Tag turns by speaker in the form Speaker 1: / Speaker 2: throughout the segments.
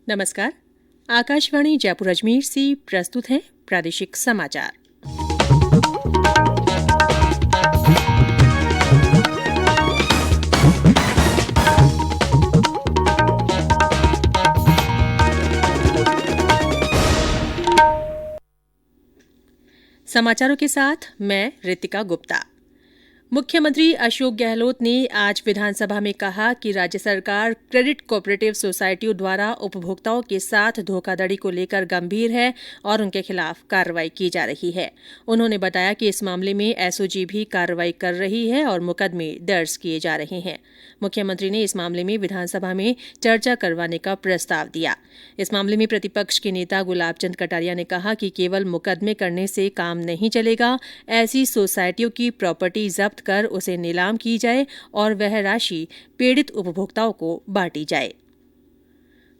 Speaker 1: नमस्कार। आकाशवाणी जयपुर अजमेर से प्रस्तुत हैं प्रादेशिक समाचार। समाचारों के साथ मैं रितिका गुप्ता। मुख्यमंत्री अशोक गहलोत ने आज विधानसभा में कहा कि राज्य सरकार क्रेडिट कोऑपरेटिव सोसायटियों द्वारा उपभोक्ताओं के साथ धोखाधड़ी को लेकर गंभीर है और उनके खिलाफ कार्रवाई की जा रही है। उन्होंने बताया कि इस मामले में एसओजी भी कार्रवाई कर रही है और मुकदमे दर्ज किए जा रहे हैं। मुख्यमंत्री ने इस मामले में विधानसभा में चर्चा करवाने का प्रस्ताव दिया। इस मामले में प्रतिपक्ष के नेता गुलाब चंद कटारिया ने कहा कि केवल मुकदमे करने से काम नहीं चलेगा, ऐसी सोसायटियों की प्रॉपर्टी जब्त कर उसे नीलाम की जाए और वह राशि पीड़ित उपभोक्ताओं को बांटी जाए।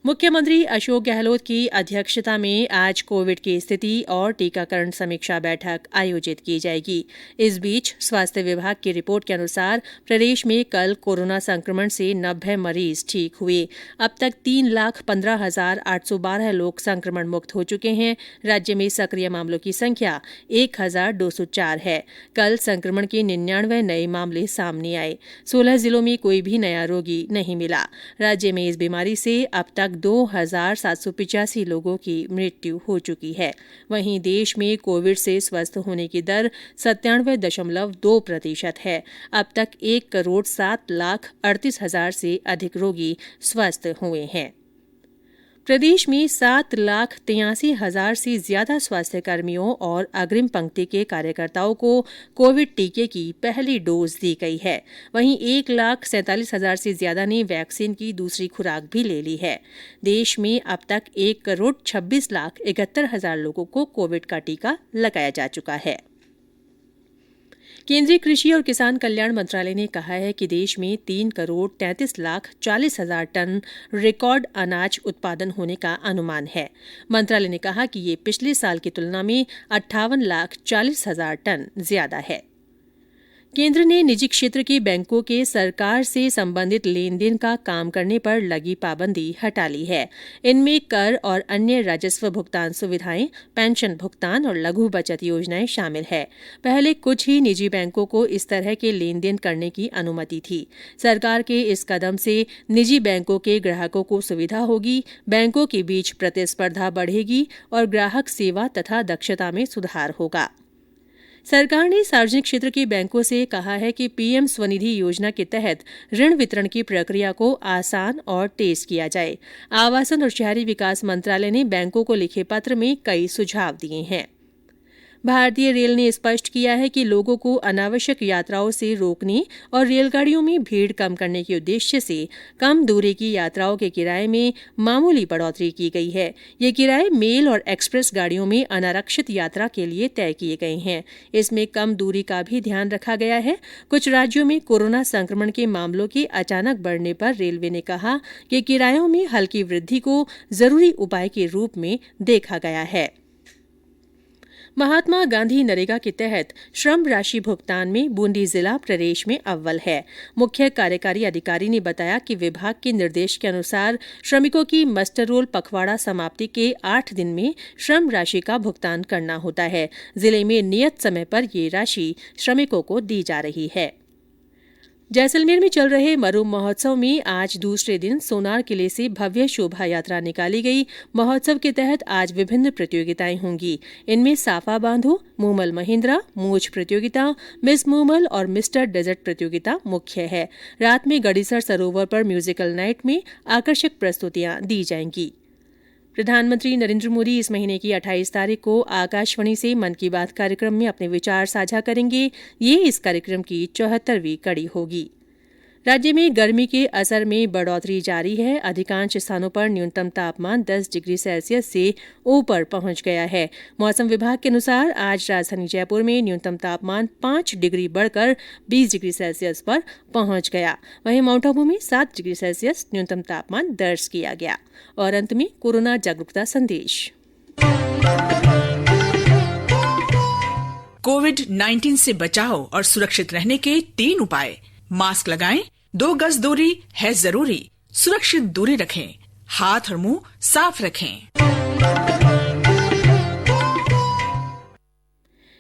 Speaker 1: मुख्यमंत्री अशोक गहलोत की अध्यक्षता में आज कोविड की स्थिति और टीकाकरण समीक्षा बैठक आयोजित की जाएगी। इस बीच स्वास्थ्य विभाग की रिपोर्ट के अनुसार प्रदेश में कल कोरोना संक्रमण से 90 मरीज ठीक हुए। अब तक 3,15,812 लोग संक्रमण मुक्त हो चुके हैं। राज्य में सक्रिय मामलों की संख्या 1,204 है। कल संक्रमण के 99 नए मामले सामने आए। 16 जिलों में कोई भी नया रोगी नहीं मिला। राज्य में इस बीमारी से अब तक 2,785 लोगों की मृत्यु हो चुकी है। वहीं देश में कोविड से स्वस्थ होने की दर 97.2% है। अब तक 1,07,38,000 से अधिक रोगी स्वस्थ हुए हैं। प्रदेश में 7,83,000 से ज्यादा स्वास्थ्य कर्मियों और अग्रिम पंक्ति के कार्यकर्ताओं को कोविड टीके की पहली डोज दी गई है। वहीं 1,47,000 से ज्यादा ने वैक्सीन की दूसरी खुराक भी ले ली है। देश में अब तक 1,26,71,000 लोगों को कोविड का टीका लगाया जा चुका है। केंद्रीय कृषि और किसान कल्याण मंत्रालय ने कहा है कि देश में 3,33,40,000 टन रिकॉर्ड अनाज उत्पादन होने का अनुमान है। मंत्रालय ने कहा कि ये पिछले साल की तुलना में 58,40,000 टन ज्यादा है। केंद्र ने निजी क्षेत्र के बैंकों के सरकार से संबंधित लेन देन का काम करने पर लगी पाबंदी हटा ली है। इनमें कर और अन्य राजस्व भुगतान सुविधाएं, पेंशन भुगतान और लघु बचत योजनाएं शामिल है। पहले कुछ ही निजी बैंकों को इस तरह के लेन देन करने की अनुमति थी। सरकार के इस कदम से निजी बैंकों के ग्राहकों को सुविधा होगी, बैंकों के बीच प्रतिस्पर्धा बढ़ेगी और ग्राहक सेवा तथा दक्षता में सुधार होगा। सरकार ने सार्वजनिक क्षेत्र के बैंकों से कहा है कि पीएम स्वनिधि योजना के तहत ऋण वितरण की प्रक्रिया को आसान और तेज किया जाए। आवासन और शहरी विकास मंत्रालय ने बैंकों को लिखे पत्र में कई सुझाव दिए हैं। भारतीय रेल ने स्पष्ट किया है कि लोगों को अनावश्यक यात्राओं से रोकने और रेलगाड़ियों में भीड़ कम करने के उद्देश्य से कम दूरी की यात्राओं के किराए में मामूली बढ़ोतरी की गई है। ये किराए मेल और एक्सप्रेस गाड़ियों में अनारक्षित यात्रा के लिए तय किए गए हैं। इसमें कम दूरी का भी ध्यान रखा गया है। कुछ राज्यों में कोरोना संक्रमण के मामलों के अचानक बढ़ने पर रेलवे ने कहा कि किरायों में हल्की वृद्धि को जरूरी उपाय के रूप में देखा गया है। महात्मा गांधी नरेगा के तहत श्रम राशि भुगतान में बूंदी जिला प्रदेश में अव्वल है। मुख्य कार्यकारी अधिकारी ने बताया कि विभाग के निर्देश के अनुसार श्रमिकों की मस्टर रोल पखवाड़ा समाप्ति के 8 दिन में श्रम राशि का भुगतान करना होता है। जिले में नियत समय पर ये राशि श्रमिकों को दी जा रही है। जैसलमेर में चल रहे मरु महोत्सव में आज दूसरे दिन सोनार किले से भव्य शोभा यात्रा निकाली गई। महोत्सव के तहत आज विभिन्न प्रतियोगिताएं होंगी। इनमें साफा बांधो, मूमल महिंद्रा, मूछ प्रतियोगिता, मिस मूमल और मिस्टर डेजर्ट प्रतियोगिता मुख्य है। रात में गड़ीसर सरोवर पर म्यूजिकल नाइट में आकर्षक प्रस्तुतियां दी जाएंगी। प्रधानमंत्री नरेंद्र मोदी इस महीने की 28 तारीख को आकाशवाणी से मन की बात कार्यक्रम में अपने विचार साझा करेंगे। ये इस कार्यक्रम की 74वीं कड़ी होगी। राज्य में गर्मी के असर में बढ़ोतरी जारी है। अधिकांश स्थानों पर न्यूनतम तापमान 10 डिग्री सेल्सियस से ऊपर पहुंच गया है। मौसम विभाग के अनुसार आज राजधानी जयपुर में न्यूनतम तापमान 5 डिग्री बढ़कर 20 डिग्री सेल्सियस पर पहुंच गया। वहीं माउंट आबू में 7 डिग्री सेल्सियस न्यूनतम तापमान दर्ज किया गया। और अंत में कोरोना जागरूकता संदेश।
Speaker 2: कोविड-19 से बचाव और सुरक्षित रहने के 3 उपाय। मास्क लगाएं, 2 गज दूरी है जरूरी, सुरक्षित दूरी रखें, हाथ और मुंह साफ रखें।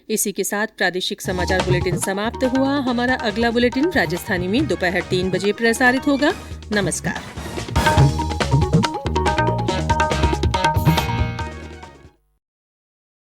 Speaker 1: इसी के साथ प्रादेशिक समाचार बुलेटिन समाप्त हुआ। हमारा अगला बुलेटिन राजस्थानी में दोपहर 3 बजे प्रसारित होगा। नमस्कार।